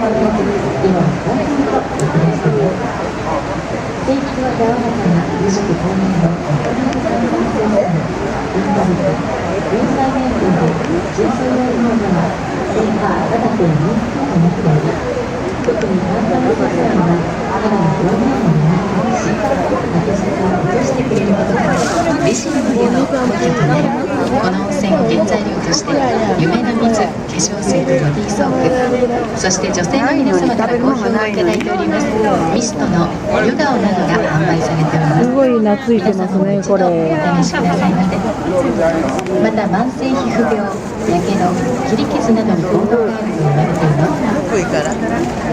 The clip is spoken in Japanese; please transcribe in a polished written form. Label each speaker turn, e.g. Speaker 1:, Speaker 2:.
Speaker 1: 利尻の湯の古希となるこの温泉原材料として夢の水、化粧水、ボディーソープ、そして女性の皆様から好評をいただいておりますミストの湯顔などが販売されております。
Speaker 2: すごい懐いてますね、これ。
Speaker 1: お試しくださいませ。また慢性皮膚病、やけど、切り傷などに効果があると言われています。